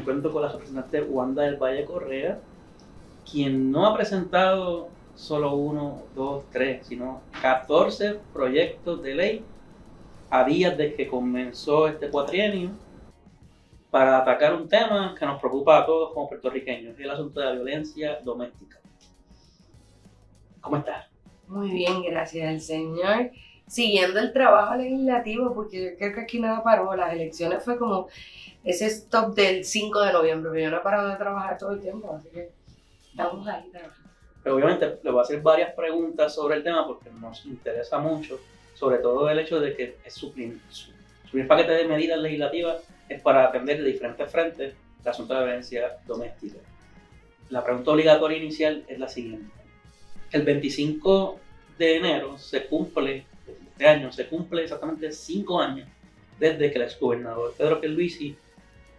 cuento con la representante Wanda del Valle Correa, quien no ha presentado solo 1, 2, 3, sino 14 proyectos de ley a días de que comenzó este cuatrienio para atacar un tema que nos preocupa a todos como puertorriqueños, el asunto de la violencia doméstica. ¿Cómo estás? Muy bien, gracias al Señor. Siguiendo el trabajo legislativo, porque yo creo que aquí nada paró. Las elecciones fue como ese stop del 5 de noviembre, pero yo no he parado de trabajar todo el tiempo, así que estamos ahí trabajando. Pero obviamente le voy a hacer varias preguntas sobre el tema porque nos interesa mucho, sobre todo el hecho de que es su primer paquete de medidas legislativas es para atender de diferentes frentes el asunto de la violencia doméstica. La pregunta obligatoria inicial es la siguiente. El 25 de enero de este año se cumple exactamente 5 años desde que el exgobernador Pedro Pierluisi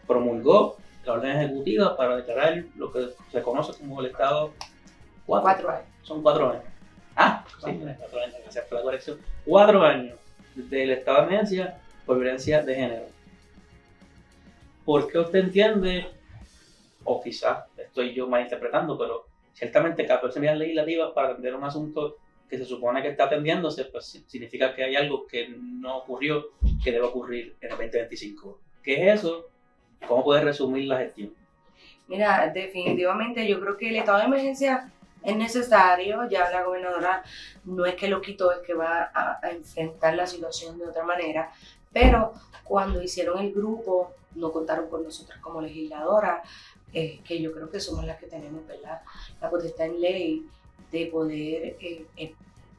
promulgó la orden ejecutiva para declarar lo que se conoce como el Estado 4 años. Son 4 años. Sí, 4 años, gracias por la corrección. 4 años del estado de emergencia por violencia de género. ¿Por qué usted entiende, o quizás estoy yo malinterpretando, pero ciertamente 14 medidas legislativas para atender un asunto que se supone que está atendiéndose, pues significa que hay algo que no ocurrió, que debe ocurrir en el 2025? ¿Qué es eso? ¿Cómo puede resumir la gestión? Mira, definitivamente yo creo que el estado de emergencia es necesario. Ya la gobernadora no es que lo quitó, es que va a enfrentar la situación de otra manera, pero cuando hicieron el grupo no contaron con nosotras como legisladoras, que yo creo que somos las que tenemos, ¿verdad?, la potestad en ley de poder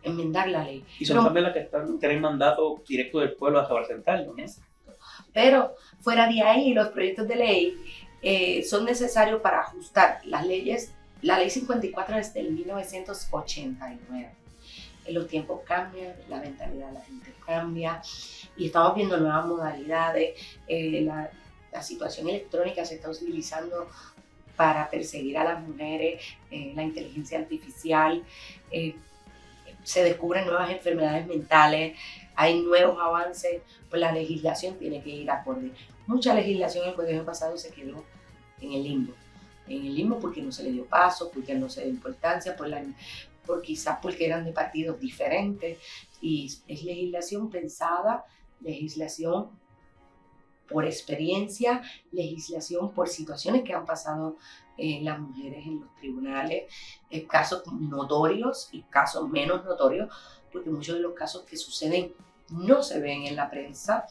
enmendar la ley. Y son también las que tienen mandato directo del pueblo a representarlo, ¿no? Exacto. Pero fuera de ahí, los proyectos de ley son necesarios para ajustar las leyes. La ley 54 es del 1989. Los tiempos cambian, la mentalidad de la gente cambia y estamos viendo nuevas modalidades. La situación electrónica se está utilizando para perseguir a las mujeres, la inteligencia artificial, se descubren nuevas enfermedades mentales, hay nuevos avances, pues la legislación tiene que ir acorde. Mucha legislación el cuatrienio pasado se quedó en el limbo porque no se le dio paso, porque no se dio importancia, quizás porque eran de partidos diferentes, y es legislación pensada, legislación por experiencia, legislación por situaciones que han pasado las mujeres en los tribunales, casos notorios y casos menos notorios, porque muchos de los casos que suceden no se ven en la prensa,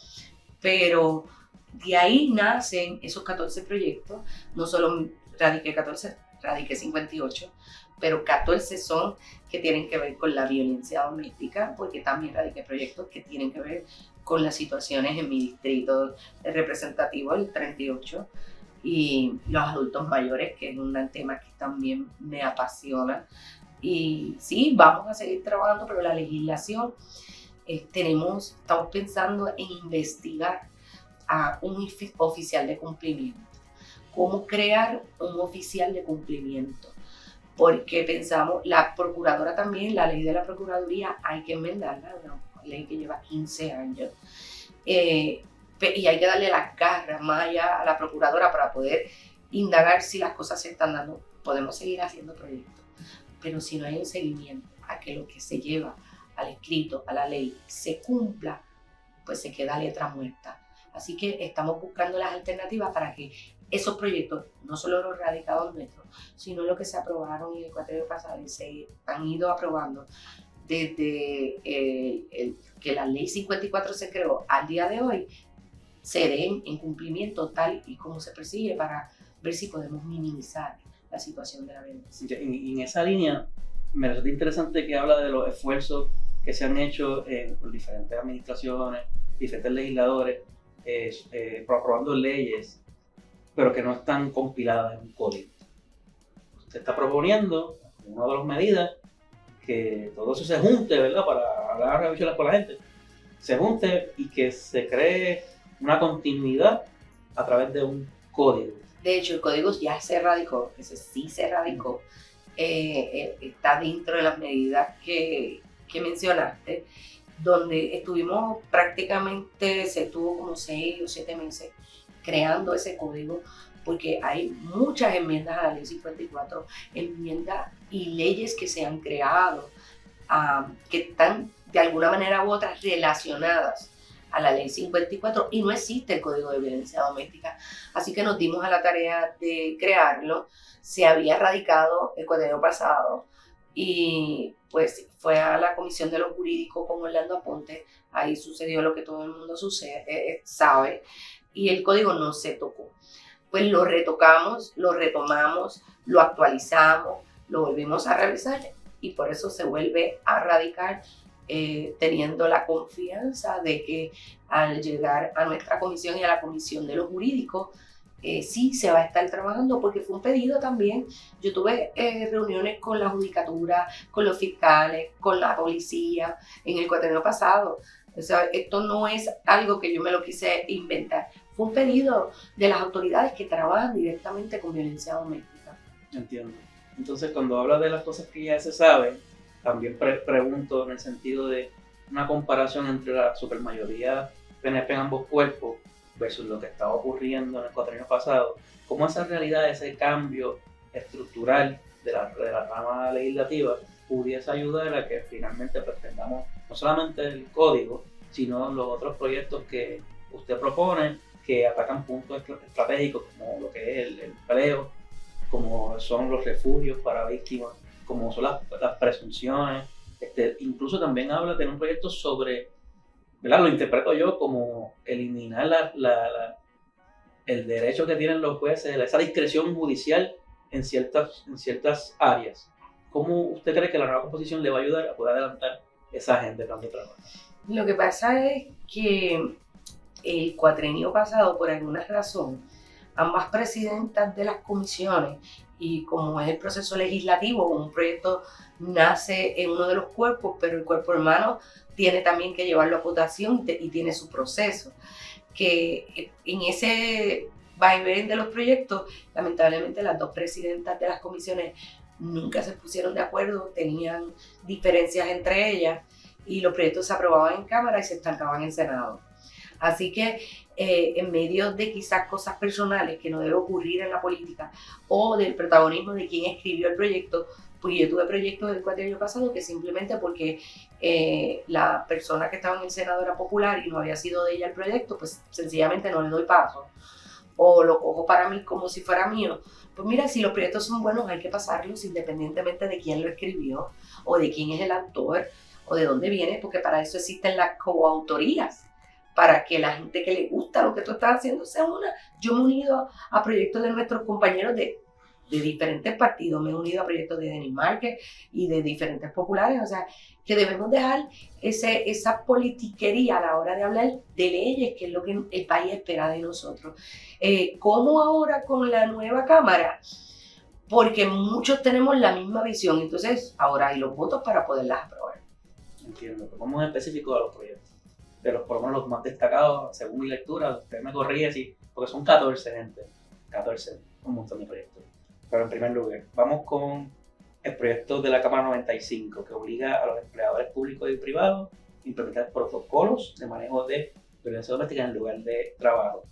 pero de ahí nacen esos 14 proyectos. No solo radiqué 14, radiqué 58, pero 14 son que tienen que ver con la violencia doméstica, porque también radiqué proyectos que tienen que ver con las situaciones en mi distrito representativo, el 38, y los adultos mayores, que es un tema que también me apasiona. Y sí, vamos a seguir trabajando, pero la legislación, estamos pensando en investigar a un oficial de cumplimiento. ¿Cómo crear un oficial de cumplimiento? Porque pensamos, la procuradora también, la ley de la procuraduría hay que enmendarla, una ley que lleva 15 años. Y hay que darle las garras más allá a la procuradora para poder indagar si las cosas se están dando. Podemos seguir haciendo proyectos, pero si no hay un seguimiento a que lo que se lleva al escrito, a la ley, se cumpla, pues se queda letra muerta. Así que estamos buscando las alternativas para que esos proyectos, no solo los radicados nuestros, sino los que se aprobaron en el cuatrienio pasado y se han ido aprobando desde que la ley 54 se creó al día de hoy, se den en cumplimiento tal y como se persigue, para ver si podemos minimizar la situación de la violencia. Y en esa línea, me resulta interesante que habla de los esfuerzos que se han hecho por diferentes administraciones, diferentes legisladores, aprobando leyes, pero que no están compiladas en un código. Usted está proponiendo, una de las medidas, que todo eso se junte, ¿verdad? Para hablar revisiones con la gente, se junte y que se cree una continuidad a través de un código. De hecho, el código ya se radicó, ese sí se radicó, está dentro de las medidas que mencionaste, donde estuvimos prácticamente, se tuvo como 6 o 7 meses creando ese código, porque hay muchas enmiendas a la ley 54, enmiendas y leyes que se han creado, que están de alguna manera u otra relacionadas a la ley 54 y no existe el Código de Violencia Doméstica. Así que nos dimos a la tarea de crearlo. Se había radicado el cuatrienio pasado y pues fue a la Comisión de los Jurídicos con Orlando Aponte. Ahí sucedió lo que todo el mundo sabe, y el código no se tocó. Pues lo retocamos, lo retomamos, lo actualizamos, lo volvimos a revisar y por eso se vuelve a radicar, teniendo la confianza de que al llegar a nuestra comisión y a la Comisión de los Jurídicos, sí se va a estar trabajando, porque fue un pedido también. Yo tuve reuniones con la judicatura, con los fiscales, con la policía en el cuatrienio pasado. O sea, esto no es algo que yo me lo quise inventar. Fue un pedido de las autoridades que trabajan directamente con violencia doméstica. Entiendo. Entonces, cuando hablas de las cosas que ya se saben, también pregunto en el sentido de una comparación entre la supermayoría PNP en ambos cuerpos versus lo que estaba ocurriendo en el cuatrienio pasado. ¿Cómo esa realidad, ese cambio estructural de la rama legislativa pudiese ayudar a que finalmente pues, tengamos no solamente el código, sino los otros proyectos que usted propone que atacan puntos estratégicos como lo que es el empleo, como son los refugios para víctimas, como son las presunciones? Incluso también habla de un proyecto sobre, ¿verdad? Lo interpreto yo como eliminar el derecho que tienen los jueces, esa discreción judicial en ciertas áreas. ¿Cómo usted cree que la nueva composición le va a ayudar a poder adelantar esa agenda de plan de trabajo? Lo que pasa es que el cuatrienio pasado, por alguna razón, ambas presidentas de las comisiones, y como es el proceso legislativo, un proyecto nace en uno de los cuerpos, pero el cuerpo hermano tiene también que llevarlo a votación y tiene su proceso. Que en ese vaivén de los proyectos, lamentablemente las dos presidentas de las comisiones nunca se pusieron de acuerdo, tenían diferencias entre ellas y los proyectos se aprobaban en Cámara y se estancaban en Senado. Así que en medio de quizás cosas personales que no debe ocurrir en la política o del protagonismo de quien escribió el proyecto, pues yo tuve proyectos del cuatrienio pasado que simplemente porque la persona que estaba en el Senado era popular y no había sido de ella el proyecto, pues sencillamente no le doy paso o lo cojo para mí como si fuera mío. Pues mira, si los proyectos son buenos hay que pasarlos independientemente de quién lo escribió o de quién es el autor o de dónde viene, porque para eso existen las coautorías, para que la gente que le gusta lo que tú estás haciendo se una. Yo me he unido a proyectos de nuestros compañeros de diferentes partidos, me he unido a proyectos de Denis Márquez y de diferentes populares, o sea, que debemos dejar esa politiquería a la hora de hablar de leyes, que es lo que el país espera de nosotros. ¿Cómo ahora con la nueva Cámara? Porque muchos tenemos la misma visión, entonces ahora hay los votos para poderlas aprobar. Entiendo, pero vamos específico a los proyectos, pero por lo menos los más destacados, según mi lectura, usted me corrige, sí, porque son 14 gente, 14, un montón de proyectos. Pero en primer lugar, vamos con el proyecto de la Cámara 95, que obliga a los empleadores públicos y privados a implementar protocolos de manejo de violencia doméstica en el lugar de trabajo.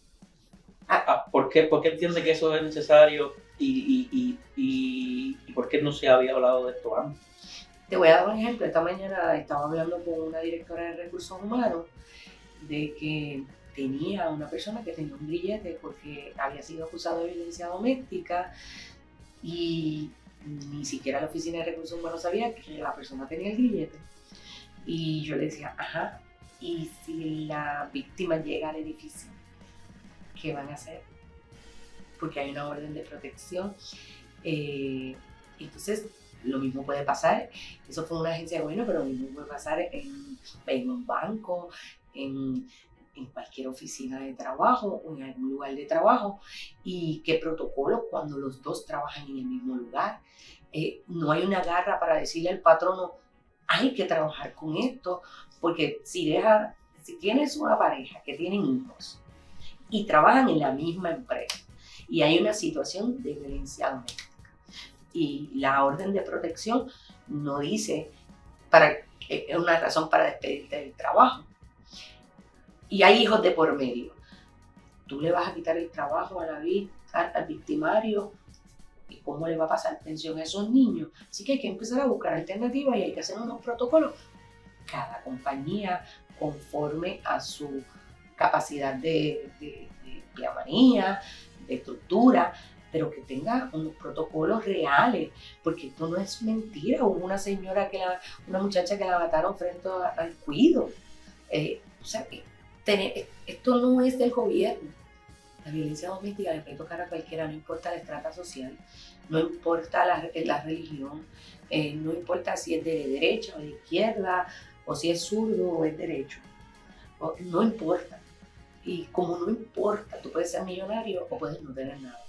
¿Por qué entiende que eso es necesario y por qué no se había hablado de esto antes? Te voy a dar un ejemplo. Esta mañana estaba hablando con una directora de recursos humanos de que tenía una persona que tenía un grillete porque había sido acusado de violencia doméstica y ni siquiera la oficina de recursos humanos sabía que la persona tenía el grillete. Y yo le decía, ajá, ¿y si la víctima llega al edificio? ¿Qué van a hacer? Porque hay una orden de protección. Entonces, lo mismo puede pasar, eso fue una agencia de gobierno, pero lo mismo puede pasar en un banco, en cualquier oficina de trabajo o en algún lugar de trabajo. ¿Y qué protocolo cuando los dos trabajan en el mismo lugar? No hay una garra para decirle al patrono, hay que trabajar con esto, porque si tienes una pareja que tienen hijos y trabajan en la misma empresa y hay una situación de violencia doméstica, y la orden de protección no dice es una razón para despedirte del trabajo. Y hay hijos de por medio. ¿Tú le vas a quitar el trabajo a la víctima al victimario y cómo le va a pasar pensión a esos niños. Así que hay que empezar a buscar alternativas y hay que hacer unos protocolos. Cada compañía, conforme a su capacidad de empleamanía, de estructura, pero que tenga unos protocolos reales, porque esto no es mentira. Hubo una señora, una muchacha que la mataron frente al cuido. O sea, esto no es del gobierno. La violencia doméstica le puede tocar a cualquiera, no importa la estrata social, no importa la religión, no importa si es de derecha o de izquierda, o si es zurdo o es derecho. No importa. Y como no importa, tú puedes ser millonario o puedes no tener nada.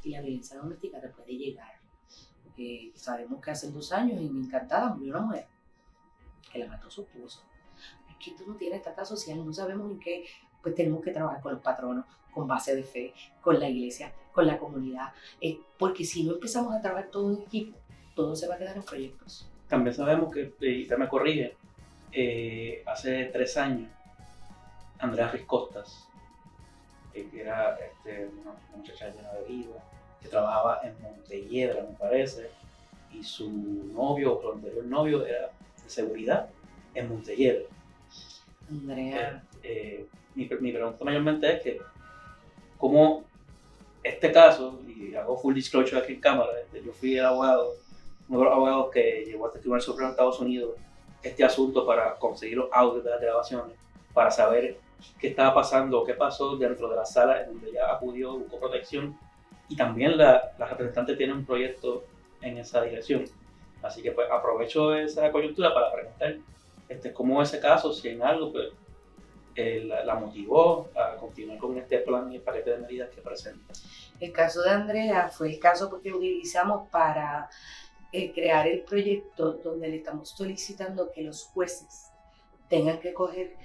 Y la violencia doméstica te puede llegar. Sabemos que hace 2 años en Encantada murió una mujer que la mató su esposo. Es que esto no tiene estrata social, no sabemos en qué. Pues tenemos que trabajar con los patronos, con base de fe, con la iglesia, con la comunidad. Porque si no empezamos a trabajar todo en equipo, todo se va a quedar en proyectos. También sabemos que, y te me corrige, hace 3 años, Andrea Riscostas, que era una muchacha llena de vida, que trabajaba en Montelledra, me parece, y su novio, o su anterior novio, era de seguridad en Montelledra. Andrea. Mi pregunta mayormente es que, ¿cómo este caso, y hago full disclosure aquí en cámara, yo fui el abogado, uno de los abogados que llevó hasta el Tribunal Supremo de Estados Unidos este asunto para conseguir los audios de las grabaciones, para saber qué estaba pasando, qué pasó dentro de la sala en donde ella acudió, buscó protección, y también la representante tiene un proyecto en esa dirección. Así que pues aprovecho esa coyuntura para preguntar cómo ese caso, si en algo pues, la motivó a continuar con este plan y el paquete de medidas que presenta. El caso de Andrea fue el caso porque lo utilizamos para crear el proyecto donde le estamos solicitando que los jueces tengan que coger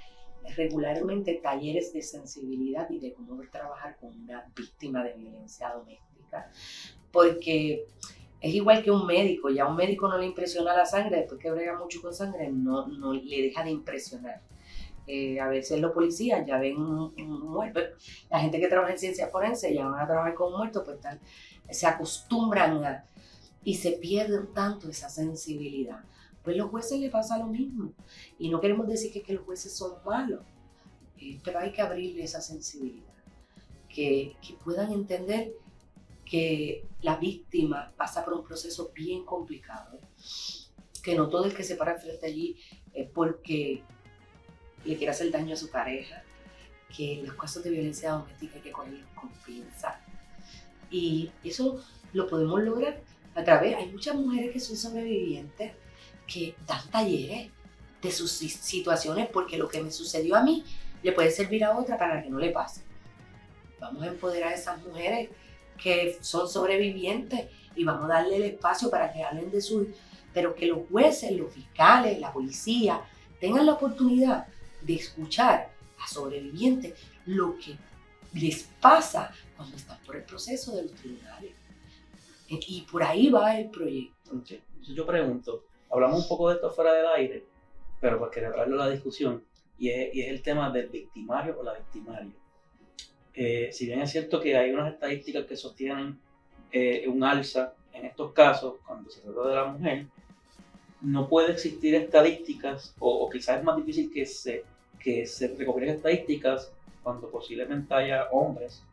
regularmente talleres de sensibilidad y de cómo trabajar con una víctima de violencia doméstica. Porque es igual que un médico, ya a un médico no le impresiona la sangre, después que brega mucho con sangre no le deja de impresionar. A veces los policías ya ven un muerto, la gente que trabaja en ciencia forense ya van a trabajar con un muerto, pues se acostumbran y se pierden tanto esa sensibilidad. Pues los jueces les pasa lo mismo. Y no queremos decir que los jueces son malos, pero hay que abrirle esa sensibilidad, que puedan entender que la víctima pasa por un proceso bien complicado, que no todo el que se para frente allí es porque le quiere hacer daño a su pareja, que en los casos de violencia doméstica hay que cogerlos con pinzas. Y eso lo podemos lograr a través, hay muchas mujeres que son sobrevivientes que dan talleres de sus situaciones porque lo que me sucedió a mí le puede servir a otra para que no le pase. Vamos a empoderar a esas mujeres que son sobrevivientes y vamos a darle el espacio para que hablen de pero que los jueces, los fiscales, la policía tengan la oportunidad de escuchar a sobrevivientes lo que les pasa cuando están por el proceso de los tribunales. Y por ahí va el proyecto. Entonces yo pregunto, hablamos un poco de esto fuera del aire, pero pues quería traerlo a la discusión, y es el tema del victimario o la victimaria. Si bien es cierto que hay unas estadísticas que sostienen un alza en estos casos cuando se trata de la mujer, no puede existir estadísticas, o quizás es más difícil que se recopilen estadísticas cuando posiblemente haya hombres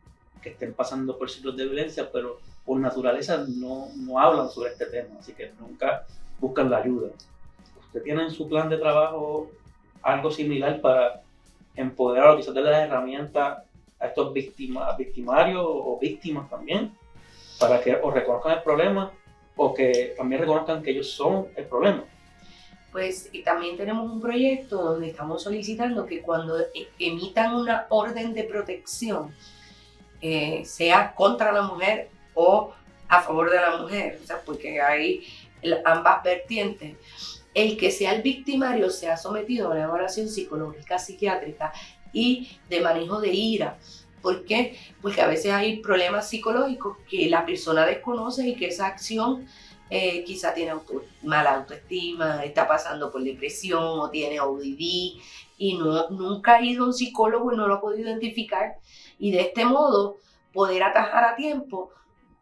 que estén pasando por ciclos de violencia, pero por naturaleza no hablan sobre este tema, así que nunca buscan la ayuda. ¿Usted tiene en su plan de trabajo algo similar para empoderar o quizás darle las herramientas a estos victimarios o víctimas también, para que o reconozcan el problema o que también reconozcan que ellos son el problema? Pues y también tenemos un proyecto donde estamos solicitando que cuando emitan una orden de protección, sea contra la mujer o a favor de la mujer, o sea, porque hay ambas vertientes, el que sea el victimario sea sometido a una evaluación psicológica, psiquiátrica y de manejo de ira. ¿Por qué? Porque a veces hay problemas psicológicos que la persona desconoce y que esa acción quizá tiene mala autoestima, está pasando por depresión o tiene ODD y nunca ha ido a un psicólogo y no lo ha podido identificar. Y de este modo poder atajar a tiempo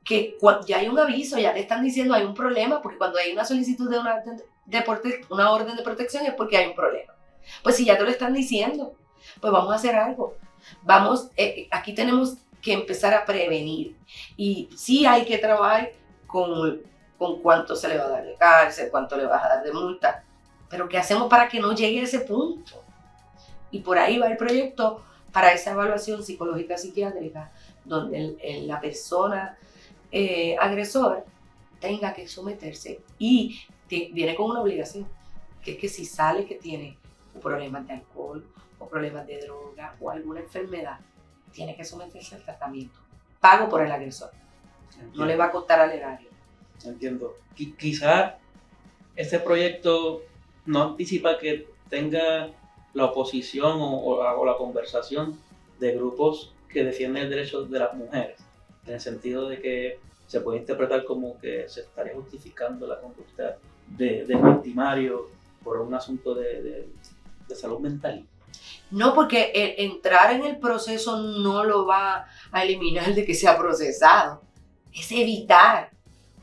que ya hay un aviso, ya te están diciendo hay un problema, porque cuando hay una solicitud de una orden de protección es porque hay un problema. Pues si ya te lo están diciendo, pues vamos a hacer algo. Aquí tenemos que empezar a prevenir. Y sí hay que trabajar con cuánto se le va a dar de cárcel, cuánto le vas a dar de multa, pero ¿qué hacemos para que no llegue a ese punto? Y por ahí va el proyecto para esa evaluación psicológica psiquiátrica, donde la persona agresor tenga que someterse y viene con una obligación, que es que si sale que tiene problemas de alcohol o problemas de droga o alguna enfermedad, tiene que someterse al tratamiento pago por el agresor. Entiendo. No le va a costar al erario. Entiendo. Quizás este proyecto no anticipa que tenga la oposición o la conversación de grupos que defienden el derecho de las mujeres, en el sentido de que se puede interpretar como que se estaría justificando la conducta de victimario por un asunto de salud mental. No, porque entrar en el proceso no lo va a eliminar de que sea procesado, es evitar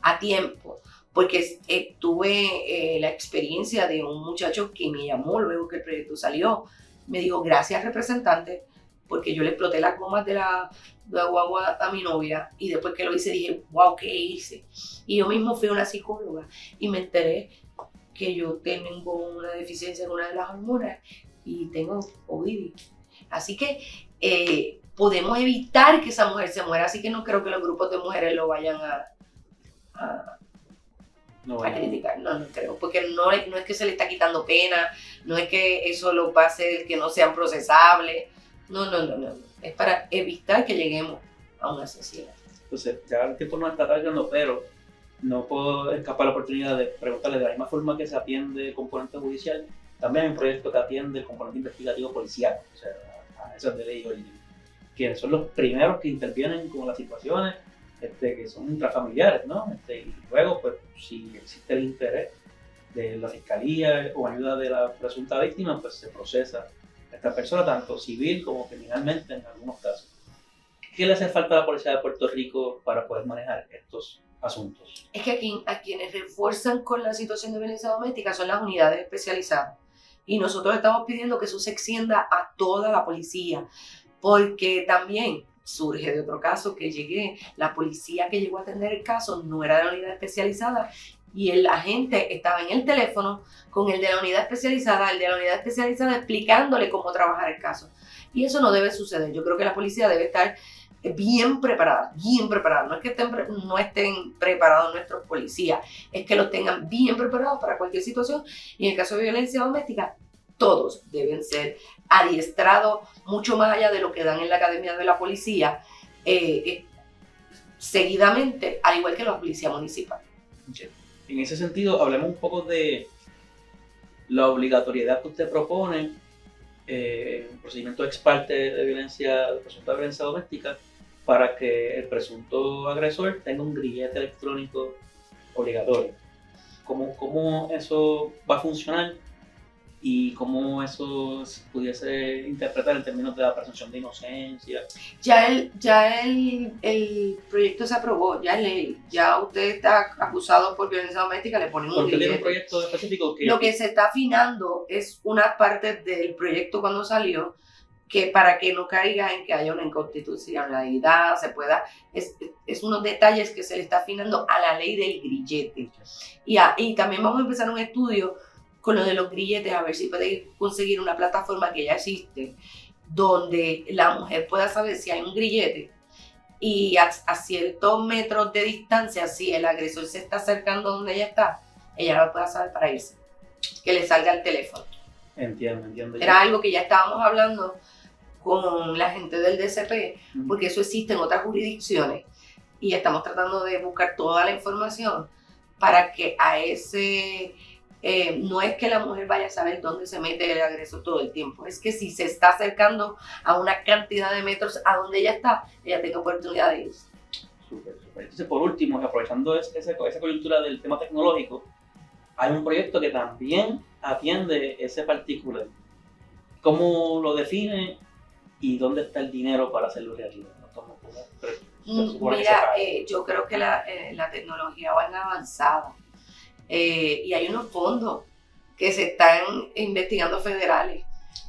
a tiempo, porque tuve la experiencia de un muchacho que me llamó luego que el proyecto salió, me dijo gracias representante, porque yo le exploté las gomas de la guagua a mi novia y después que lo hice dije, wow, ¿qué hice? Y yo mismo fui a una psicóloga y me enteré que yo tengo una deficiencia en una de las hormonas y tengo OID. Así que podemos evitar que esa mujer se muera, así que no creo que los grupos de mujeres lo vayan a criticar, no creo, porque no es que se le está quitando pena, no es que eso lo va a hacer que no sean procesables, no, es para evitar que lleguemos a un asesinato. Entonces, ya el tiempo nos está trayendo, pero no puedo escapar la oportunidad de preguntarle de la misma forma que se atiende el componente judicial, también hay un proyecto que atiende el componente investigativo policial, o sea, a esas de ley original, quienes son los primeros que intervienen con las situaciones que son intrafamiliares, ¿no? Y luego, pues, si existe el interés de la fiscalía o ayuda de la presunta víctima, pues se procesa a esta persona, tanto civil como criminalmente en algunos casos. ¿Qué le hace falta a la policía de Puerto Rico para poder manejar estos asuntos? Es que a quienes refuerzan con la situación de violencia doméstica son las unidades especializadas. Y nosotros estamos pidiendo que eso se extienda a toda la policía, porque también surge de otro caso que la policía que llegó a atender el caso no era de la unidad especializada y el agente estaba en el teléfono con el de la unidad especializada, explicándole cómo trabajar el caso. Y eso no debe suceder. Yo creo que la policía debe estar bien preparada. No es que no estén preparados nuestros policías, es que los tengan bien preparados para cualquier situación. Y en el caso de violencia doméstica, todos deben ser adiestrados mucho más allá de lo que dan en la academia de la policía, seguidamente, al igual que la policía municipal. En ese sentido, hablemos un poco de la obligatoriedad que usted propone, un procedimiento ex parte de presunta violencia doméstica, para que el presunto agresor tenga un grillete electrónico obligatorio. ¿Cómo eso va a funcionar? Y cómo eso pudiese interpretar en términos de la presunción de inocencia. Ya el proyecto se aprobó, ya es ley. Ya usted está acusado por violencia doméstica, le ponen un grillete. ¿Por qué tiene un proyecto específico? Lo que se está afinando es una parte del proyecto cuando salió, que para que no caiga en que haya una inconstitucionalidad, es unos detalles que se le está afinando a la ley del grillete. Y también vamos a empezar un estudio con lo de los grilletes, a ver si puede conseguir una plataforma que ya existe, donde la mujer pueda saber si hay un grillete y a ciertos metros de distancia, si el agresor se está acercando donde ella lo pueda saber para irse, que le salga el teléfono. Entiendo. Era algo que ya estábamos hablando con la gente del DCP, porque eso existe en otras jurisdicciones y estamos tratando de buscar toda la información para que a ese... no es que la mujer vaya a saber dónde se mete el agresor todo el tiempo, es que si se está acercando a una cantidad de metros a donde ella tenga oportunidad de irse. Súper. Entonces, por último, aprovechando esa coyuntura del tema tecnológico, hay un proyecto que también atiende ese particular. ¿Cómo lo define y dónde está el dinero para hacerlo realidad? se supone que se Mira, pague? yo creo que la tecnología va en avanzada y hay unos fondos que se están investigando federales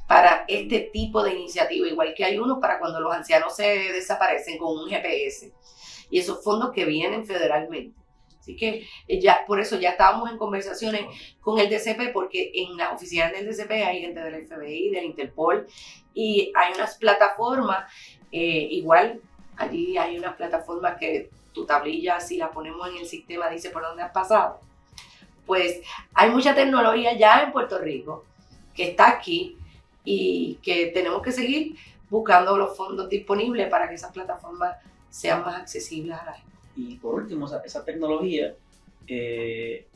para este tipo de iniciativa, igual que hay uno para cuando los ancianos se desaparecen con un GPS, y esos fondos que vienen federalmente. Así que ya, por eso ya estábamos en conversaciones con el DCP, porque en las oficinas del DCP hay gente del FBI, del Interpol, y hay unas plataformas, igual allí hay unas plataformas que tu tablilla, si la ponemos en el sistema, dice por dónde has pasado. Pues hay mucha tecnología ya en Puerto Rico que está aquí y que tenemos que seguir buscando los fondos disponibles para que esas plataformas sean más accesibles a la gente. Y por último, esa tecnología, de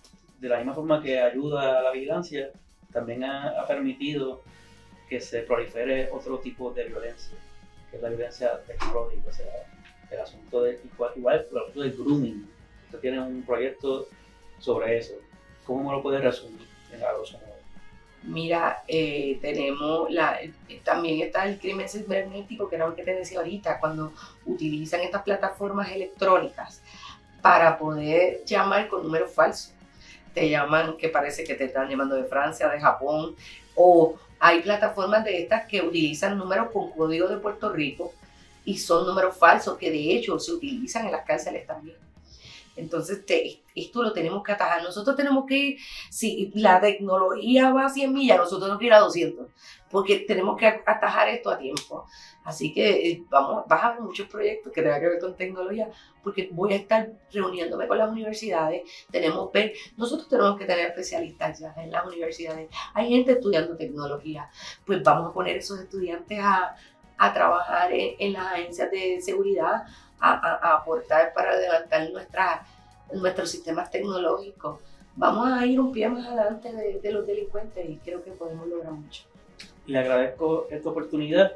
la misma forma que ayuda a la vigilancia, también ha permitido que se prolifere otro tipo de violencia, que es la violencia tecnológica, o sea, el asunto igual el asunto del grooming. Usted tiene un proyecto sobre eso. ¿Cómo me lo puede resumir en algo sobre eso? Mira, tenemos también está el crimen cibernético, que era lo que te decía ahorita, cuando utilizan estas plataformas electrónicas para poder llamar con números falsos. Te llaman, que parece que te están llamando de Francia, de Japón, o hay plataformas de estas que utilizan números con código de Puerto Rico y son números falsos que de hecho se utilizan en las cárceles también. Entonces, esto lo tenemos que atajar. Nosotros tenemos que ir, si la tecnología va a 100 millas, nosotros tenemos que ir a 200, porque tenemos que atajar esto a tiempo. Así que vas a ver muchos proyectos que tengan que ver con tecnología, porque voy a estar reuniéndome con las universidades. Nosotros tenemos que tener especialistas ya en las universidades. Hay gente estudiando tecnología, pues vamos a poner esos estudiantes a trabajar en las agencias de seguridad, a aportar para levantar nuestros sistemas tecnológicos. Vamos a ir un pie más adelante de los delincuentes y creo que podemos lograr mucho. Le agradezco esta oportunidad.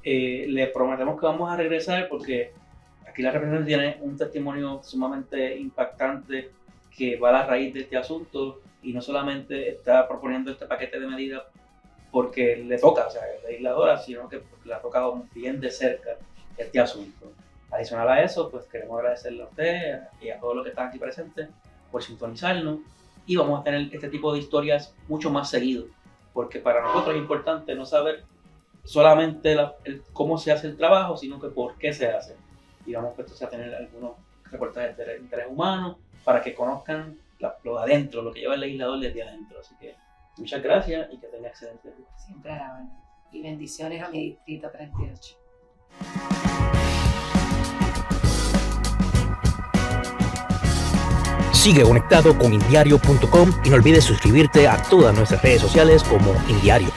Le prometemos que vamos a regresar porque aquí la representante tiene un testimonio sumamente impactante que va a la raíz de este asunto y no solamente está proponiendo este paquete de medidas porque le toca, o sea, es legisladora, sino que porque le ha tocado bien de cerca este asunto. Adicional a eso, pues queremos agradecerle a usted y a todos los que están aquí presentes por sintonizarnos y vamos a tener este tipo de historias mucho más seguido, porque para nosotros es importante no saber solamente cómo se hace el trabajo, sino que por qué se hace. Y vamos pues, a tener algunos reportajes de interés humano para que conozcan lo de adentro, lo que lleva el legislador desde adentro. Así que muchas gracias y que tenga excelente día. Siempre a la orden. Y bendiciones a mi distrito 38. Sigue conectado con indiario.com y no olvides suscribirte a todas nuestras redes sociales como Indiario.